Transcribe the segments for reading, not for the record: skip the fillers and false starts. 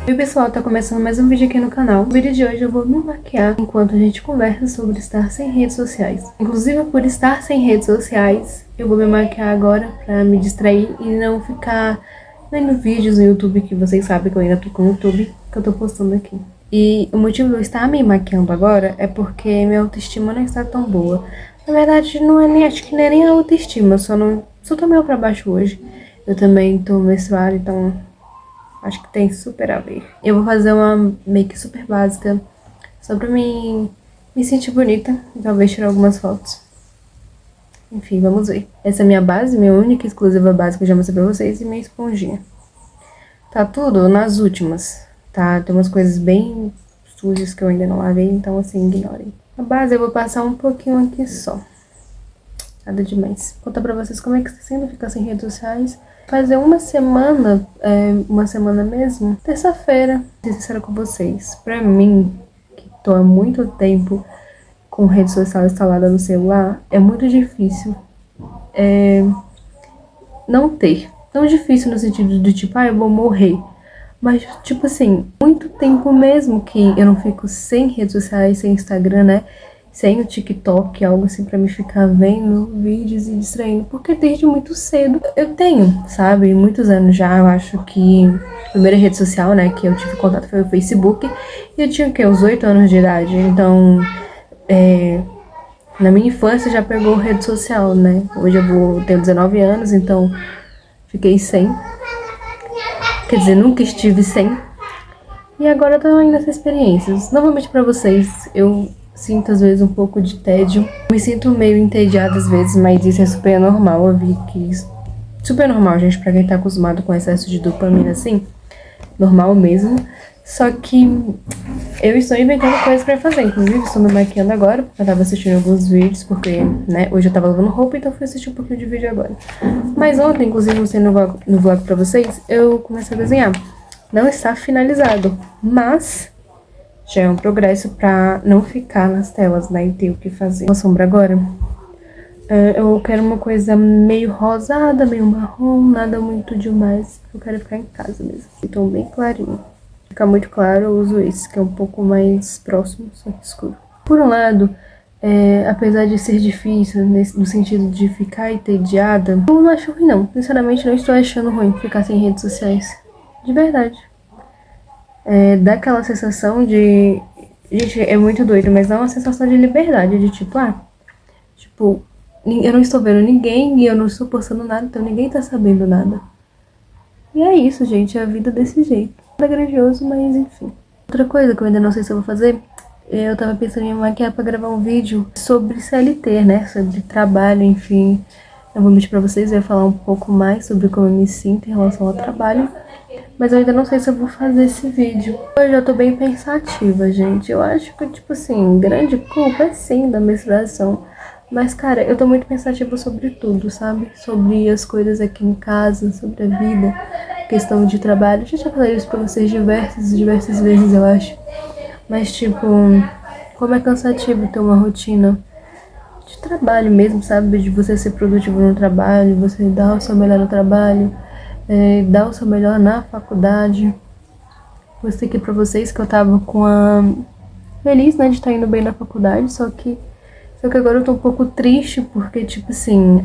Oi pessoal, tá começando mais um vídeo aqui no canal. No vídeo de hoje eu vou me maquiar enquanto a gente conversa sobre estar sem redes sociais. Inclusive, por estar sem redes sociais, eu vou me maquiar agora pra me distrair e não ficar vendo vídeos no YouTube, que vocês sabem que eu ainda tô com o YouTube, que eu tô postando aqui. E o motivo de eu estar me maquiando agora é porque minha autoestima não está tão boa. Na verdade, não é nem, acho que não é nem a autoestima, só tô meio pra baixo hoje. Eu também tô menstruada, então acho que tem super a ver. Eu vou fazer uma make super básica, só pra me sentir bonita e talvez tirar algumas fotos. Enfim, vamos ver. Essa é a minha base, minha única e exclusiva base que eu já mostrei pra vocês, e minha esponjinha. Tá tudo nas últimas, tá? Tem umas coisas bem sujas que eu ainda não lavei, então assim, ignorem. A base eu vou passar um pouquinho aqui só. Nada demais. Vou contar pra vocês como é que está sendo ficar sem redes sociais. Fazer uma semana mesmo, terça-feira, ser sincera com vocês. Pra mim, que tô há muito tempo com rede social instalada no celular, é muito difícil não ter. Não difícil no sentido de tipo, eu vou morrer. Mas, tipo assim, muito tempo mesmo que eu não fico sem redes sociais, sem Instagram, né? Sem o TikTok, algo assim pra me ficar vendo vídeos e distraindo. Porque desde muito cedo eu tenho, sabe? Muitos anos já, eu acho que a primeira rede social, né, que eu tive contato foi o Facebook. E eu tinha o quê? Uns 8 anos de idade. Então, na minha infância já pegou rede social, né? Hoje eu tenho 19 anos, então fiquei sem. Quer dizer, nunca estive sem. E agora eu tô indo nessas experiências. Novamente pra vocês, eu sinto às vezes um pouco de tédio. Me sinto meio entediada às vezes, mas isso é super normal. Eu vi que super normal, gente, pra quem tá acostumado com excesso de dopamina assim. Normal mesmo. Só que eu estou inventando coisas pra fazer. Inclusive, estou me maquiando agora, porque eu tava assistindo alguns vídeos, porque, né, hoje eu tava lavando roupa, então fui assistir um pouquinho de vídeo agora. Mas ontem, inclusive, mostrei no vlog pra vocês, eu comecei a desenhar. Não está finalizado, mas já é um progresso pra não ficar nas telas, né, e ter o que fazer. Uma sombra agora. Eu quero uma coisa meio rosada, meio marrom, nada muito demais. Eu quero ficar em casa mesmo. Então bem clarinho. Ficar muito claro, eu uso esse, que é um pouco mais próximo, só que escuro. Por um lado, apesar de ser difícil, no sentido de ficar entediada, eu não acho ruim não. Sinceramente, não estou achando ruim ficar sem redes sociais. De verdade. Dá aquela sensação de... Gente, é muito doido, mas dá uma sensação de liberdade, de tipo, tipo, eu não estou vendo ninguém e eu não estou postando nada, então ninguém tá sabendo nada. E é isso, gente, é a vida desse jeito. Nada grandioso, mas enfim. Outra coisa que eu ainda não sei se eu vou fazer, eu tava pensando em me maquiar pra gravar um vídeo sobre CLT, né, sobre trabalho, enfim. Eu vou mentir pra vocês, eu ia falar um pouco mais sobre como eu me sinto em relação ao trabalho. Mas eu ainda não sei se eu vou fazer esse vídeo. Hoje eu tô bem pensativa, gente. Eu acho que, tipo assim, grande culpa é sim da menstruação. Mas, cara, eu tô muito pensativa sobre tudo, sabe? Sobre as coisas aqui em casa, sobre a vida, questão de trabalho. Eu já falei isso pra vocês diversas vezes, eu acho. Mas, tipo, como é cansativo ter uma rotina de trabalho mesmo, sabe? De você ser produtivo no trabalho, você dar o seu melhor no trabalho, dar o seu melhor na faculdade. Mostrei aqui pra vocês que eu tava com a... feliz, né, de estar indo bem na faculdade, só que agora eu tô um pouco triste, porque, tipo assim,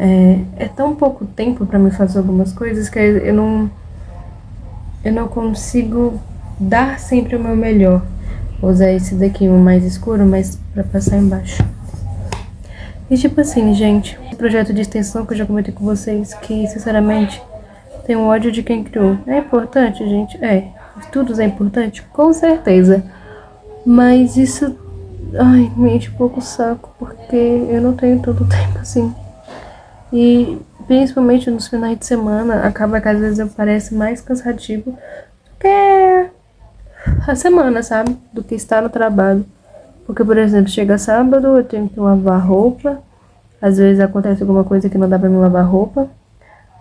é tão pouco tempo pra mim fazer algumas coisas que eu não consigo dar sempre o meu melhor. Vou usar esse daqui, o mais escuro, mas pra passar embaixo. E tipo assim, gente, esse projeto de extensão que eu já comentei com vocês, que sinceramente tenho ódio de quem criou. É importante, gente? Estudos é importante? Com certeza. Mas isso, ai, me enche um pouco o saco, porque eu não tenho tanto tempo assim. E principalmente nos finais de semana, acaba que às vezes parece mais cansativo do que a semana, sabe? Do que estar no trabalho. Porque, por exemplo, chega sábado, eu tenho que lavar roupa. Às vezes acontece alguma coisa que não dá pra me lavar roupa.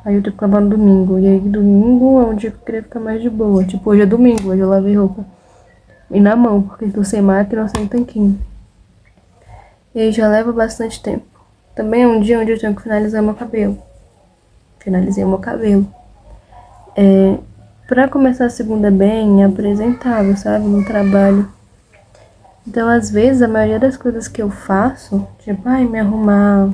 Aí eu tenho que lavar no domingo. E aí domingo é um dia que eu queria ficar mais de boa. Tipo, hoje é domingo, hoje eu lavei roupa. E na mão, porque tô sem máquina, sem tanquinho. E aí já leva bastante tempo. Também é um dia onde eu tenho que finalizar meu cabelo. Finalizei o meu cabelo. pra começar a segunda bem, é apresentável, sabe? No trabalho. Então, às vezes, a maioria das coisas que eu faço, tipo, me arrumar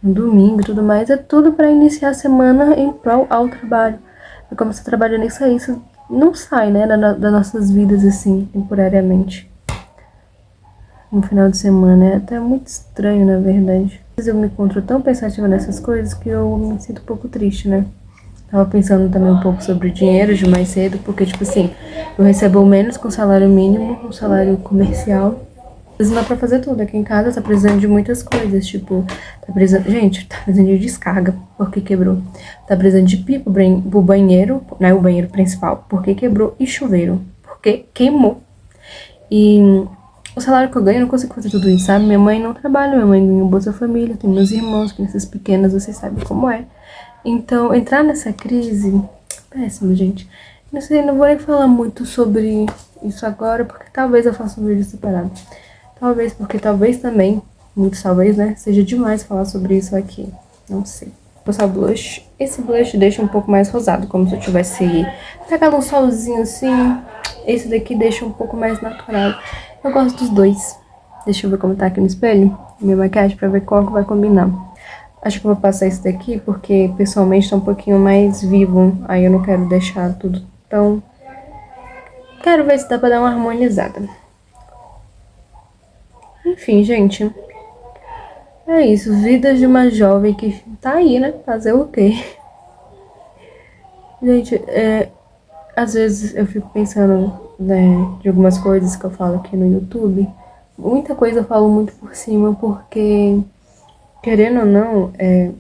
no domingo e tudo mais, é tudo pra iniciar a semana em prol ao trabalho. Eu começo trabalhando nisso aí, isso não sai, né, das nossas vidas, assim, temporariamente. No final de semana, é até muito estranho, na verdade. Às vezes eu me encontro tão pensativa nessas coisas que eu me sinto um pouco triste, né? Tava pensando também um pouco sobre o dinheiro de mais cedo, porque, tipo assim, eu recebo menos com salário mínimo, um salário comercial. Às vezes não dá pra fazer tudo. Aqui em casa tá precisando de muitas coisas, tipo, tá precisando. Gente, tá precisando de descarga, porque quebrou. Tá precisando de pipa pro banheiro, né? O banheiro principal, porque quebrou, e chuveiro, porque queimou. E o salário que eu ganho, eu não consigo fazer tudo isso, sabe? Minha mãe não trabalha, minha mãe ganha Bolsa Família, tem meus irmãos, crianças pequenas, vocês sabem como é. Então, entrar nessa crise, péssimo, gente. Não sei, não vou nem falar muito sobre isso agora, porque talvez eu faça um vídeo separado. Talvez, porque talvez também, muito talvez, né, seja demais falar sobre isso aqui. Não sei. Vou passar o blush. Esse blush deixa um pouco mais rosado, como se eu tivesse pegado um solzinho assim. Esse daqui deixa um pouco mais natural. Eu gosto dos dois. Deixa eu ver como tá aqui no espelho. Minha maquiagem pra ver qual que vai combinar. Acho que eu vou passar esse daqui porque pessoalmente tá um pouquinho mais vivo. Aí eu não quero deixar tudo tão... Quero ver se dá pra dar uma harmonizada. Enfim, gente. É isso. Vida de uma jovem que tá aí, né? Fazer o quê? Gente, às vezes eu fico pensando, né, de algumas coisas que eu falo aqui no YouTube. Muita coisa eu falo muito por cima porque... Querendo ou não, é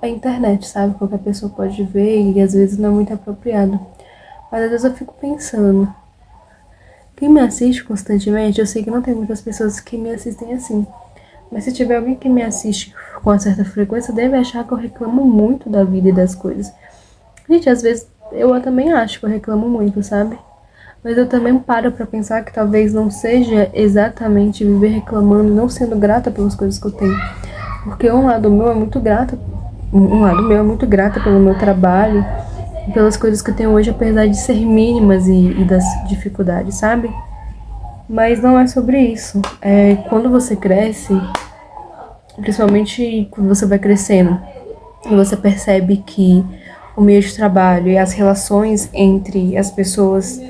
a internet, sabe? Qualquer pessoa pode ver e às vezes não é muito apropriado. Mas às vezes eu fico pensando, quem me assiste constantemente, eu sei que não tem muitas pessoas que me assistem assim. Mas se tiver alguém que me assiste com uma certa frequência, deve achar que eu reclamo muito da vida e das coisas. Gente, às vezes eu também acho que eu reclamo muito, sabe? Mas eu também paro pra pensar que talvez não seja exatamente viver reclamando, não sendo grata pelas coisas que eu tenho. Porque um lado meu é muito grata pelo meu trabalho e pelas coisas que eu tenho hoje, apesar de ser mínimas e das dificuldades, sabe? Mas não é sobre isso. É quando você cresce, principalmente quando você vai crescendo, e você percebe que o meio de trabalho e as relações entre as pessoas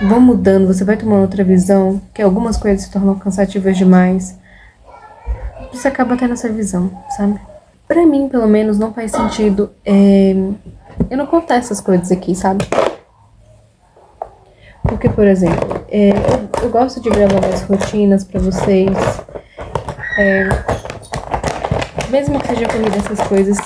vão mudando, você vai tomando outra visão, que algumas coisas se tornam cansativas demais. Você acaba tendo essa visão, sabe? Pra mim, pelo menos, não faz sentido eu não contar essas coisas aqui, sabe? Porque, por exemplo, eu gosto de gravar minhas rotinas pra vocês. Mesmo que seja corrida essas coisas,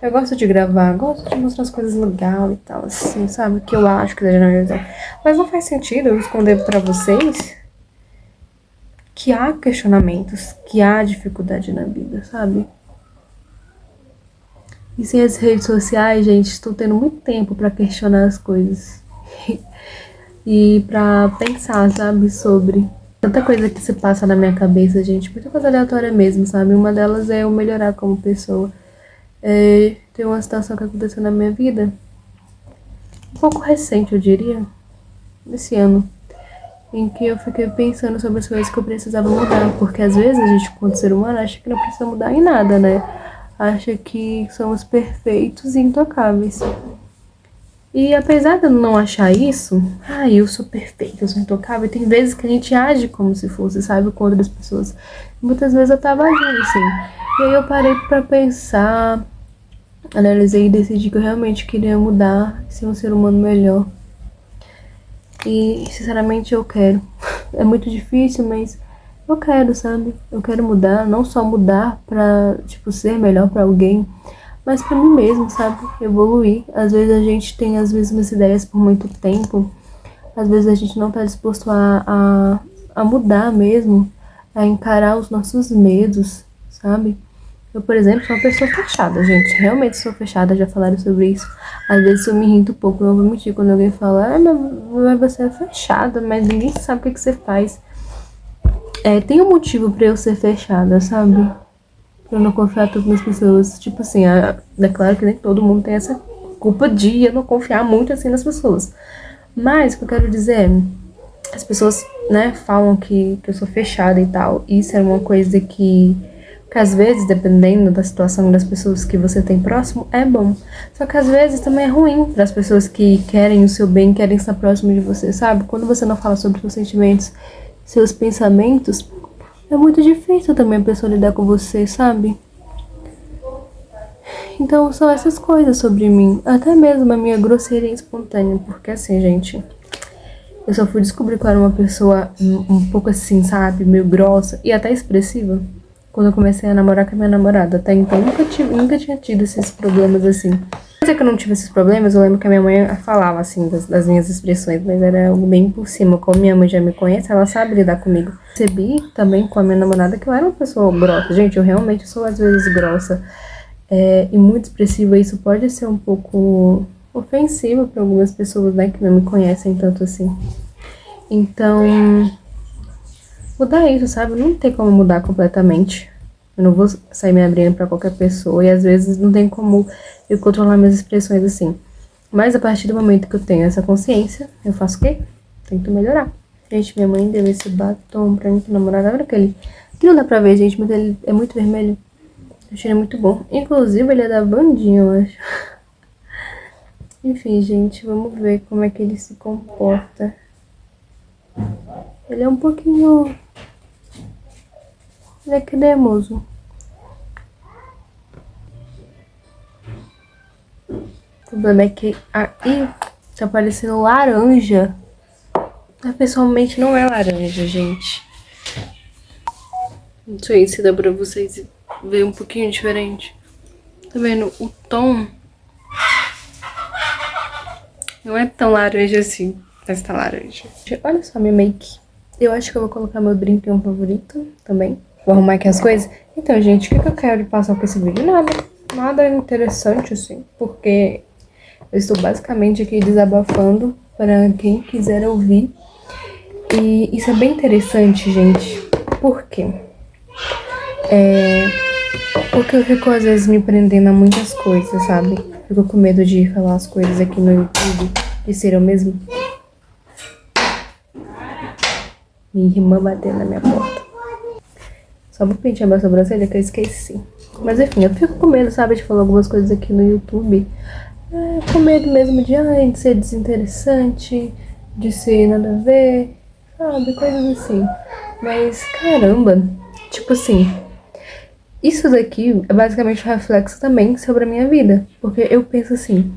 eu gosto de gravar, gosto de mostrar as coisas legais e tal, assim, sabe? Que eu acho que seja na minha visão. Mas não faz sentido eu esconder pra vocês que há questionamentos, que há dificuldade na vida, sabe? E sem as redes sociais, gente, estou tendo muito tempo pra questionar as coisas. E pra pensar, sabe, sobre tanta coisa que se passa na minha cabeça, gente. Muita coisa aleatória mesmo, sabe? Uma delas é eu melhorar como pessoa. Tem uma situação que aconteceu na minha vida, um pouco recente, eu diria, esse ano, em que eu fiquei pensando sobre as coisas que eu precisava mudar. Porque às vezes a gente, enquanto ser humano, acha que não precisa mudar em nada, né? Acha que somos perfeitos e intocáveis. E apesar de eu não achar isso, eu sou perfeita, eu sou intocável, tem vezes que a gente age como se fosse, sabe, com outras pessoas. E muitas vezes eu tava agindo assim. E aí eu parei pra pensar, analisei e decidi que eu realmente queria mudar, ser um ser humano melhor. E sinceramente eu quero. É muito difícil, mas eu quero, sabe? Eu quero mudar, não só mudar pra, tipo, ser melhor pra alguém, mas pra mim mesmo, sabe? Evoluir. Às vezes a gente tem as mesmas ideias por muito tempo. Às vezes a gente não tá disposto a mudar mesmo, a encarar os nossos medos, sabe? Eu, por exemplo, sou uma pessoa fechada, gente. Realmente sou fechada, já falaram sobre isso. Às vezes eu me irrito um pouco, não vou mentir, quando alguém fala, mas você é fechada, mas ninguém sabe o que você faz. Tem um motivo pra eu ser fechada, sabe? pra não confiar tanto nas pessoas. Tipo assim, é claro que nem todo mundo tem essa culpa de eu não confiar muito assim nas pessoas. Mas o que eu quero dizer é, as pessoas, né, falam que eu sou fechada e tal. Isso é uma coisa que às vezes, dependendo da situação das pessoas que você tem próximo, é bom. Só que às vezes também é ruim para as pessoas que querem o seu bem, querem estar próximo de você, sabe? Quando você não fala sobre seus sentimentos, seus pensamentos, é muito difícil também a pessoa lidar com você, sabe? Então são essas coisas sobre mim. Até mesmo a minha grosseria espontânea. Porque assim, gente, eu só fui descobrir que eu era uma pessoa um pouco assim, sabe? Meio grossa e até expressiva quando eu comecei a namorar com a minha namorada. Até então nunca tinha tido esses problemas assim. Não sei que eu não tive esses problemas, eu lembro que a minha mãe falava assim das minhas expressões, mas era algo bem por cima. Como minha mãe já me conhece, ela sabe lidar comigo. Percebi também com a minha namorada que eu era uma pessoa grossa. Gente, eu realmente sou às vezes grossa. E muito expressiva. Isso pode ser um pouco ofensivo para algumas pessoas, né, que não me conhecem tanto assim. Então, mudar isso, sabe? Não tem como mudar completamente. Eu não vou sair me abrindo pra qualquer pessoa e às vezes não tem como eu controlar minhas expressões assim. Mas a partir do momento que eu tenho essa consciência, eu faço o quê? Tento melhorar. Gente, minha mãe deu esse batom pra mim, que namorada. Olha aquele. Que não dá pra ver, gente, mas ele é muito vermelho. O cheiro é muito bom. Inclusive, ele é da Bandinha, eu acho. Enfim, gente, vamos ver como é que ele se comporta. Ele é um pouquinho... Ele é cremoso. O problema é que aí tá parecendo laranja. Mas pessoalmente não é laranja, gente. Não sei se dá pra vocês ver um pouquinho diferente. Tá vendo? O tom não é tão laranja assim, mas tá laranja. Olha só minha make. Eu acho que eu vou colocar meu brinquinho favorito também. Vou arrumar aqui as coisas. Então, gente, o que eu quero passar com esse vídeo? Nada interessante, assim. Porque eu estou basicamente aqui desabafando para quem quiser ouvir. E isso é bem interessante, gente. Por quê? Porque eu fico, às vezes, me prendendo a muitas coisas, sabe? Fico com medo de falar as coisas aqui no YouTube, de ser eu mesmo. Minha irmã batendo na minha porta. Só vou pentear minha sobrancelha que eu esqueci. Mas enfim, eu fico com medo, sabe, de falar algumas coisas aqui no YouTube. Com medo mesmo de ser desinteressante, de ser nada a ver, sabe, coisas assim. Mas caramba, tipo assim, isso daqui é basicamente um reflexo também sobre a minha vida. Porque eu penso assim,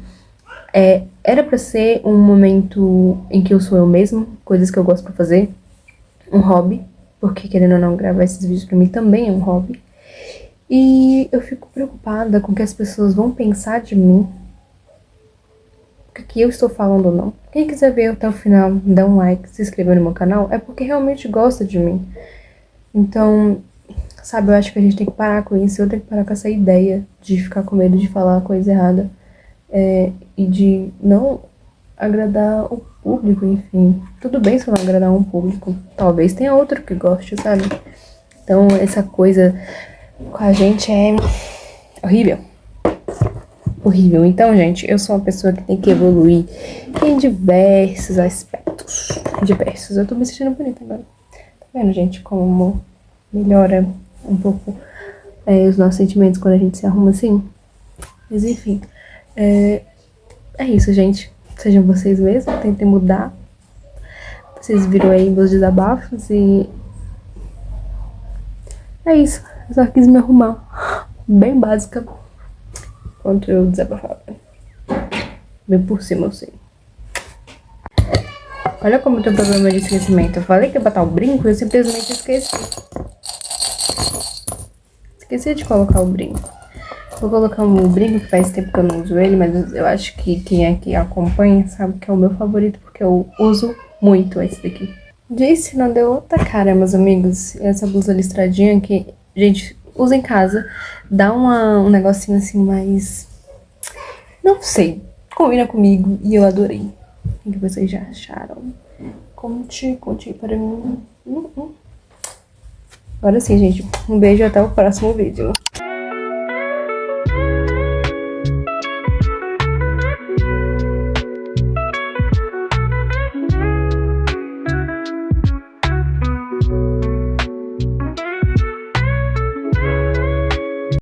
era pra ser um momento em que eu sou eu mesma, coisas que eu gosto pra fazer, um hobby. Porque, querendo ou não, gravar esses vídeos pra mim também é um hobby. E eu fico preocupada com o que as pessoas vão pensar de mim. O que eu estou falando ou não. Quem quiser ver até o final, dá um like, se inscrever no meu canal, é porque realmente gosta de mim. Então, sabe, eu acho que a gente tem que parar com isso. Eu tenho que parar com essa ideia de ficar com medo de falar a coisa errada. E de não agradar o público, enfim. Tudo bem se eu não agradar um público. Talvez tenha outro que goste, sabe? Então, essa coisa com a gente é horrível. Horrível. Então, gente, eu sou uma pessoa que tem que evoluir em diversos aspectos. Diversos. Eu tô me sentindo bonita agora. Tá vendo, gente, como melhora um pouco os nossos sentimentos quando a gente se arruma assim? Mas, enfim. É isso, gente. Sejam vocês mesmos, tentem mudar. Vocês viram aí meus desabafos e... é isso. Eu só quis me arrumar. Bem básica. Enquanto eu desabafava. Bem por cima, eu sei. Olha como eu tenho problema de esquecimento. Eu falei que ia botar o brinco e eu simplesmente esqueci. Esqueci de colocar o brinco. Vou colocar um brinco que faz tempo que eu não uso ele, mas eu acho que quem aqui acompanha sabe que é o meu favorito, porque eu uso muito esse daqui. Disse, não deu outra cara, meus amigos. Essa blusa listradinha que, gente, usa em casa. Dá um negocinho assim mais... não sei. Combina comigo e eu adorei. O que vocês já acharam? Conte para mim. Agora sim, gente. Um beijo e até o próximo vídeo.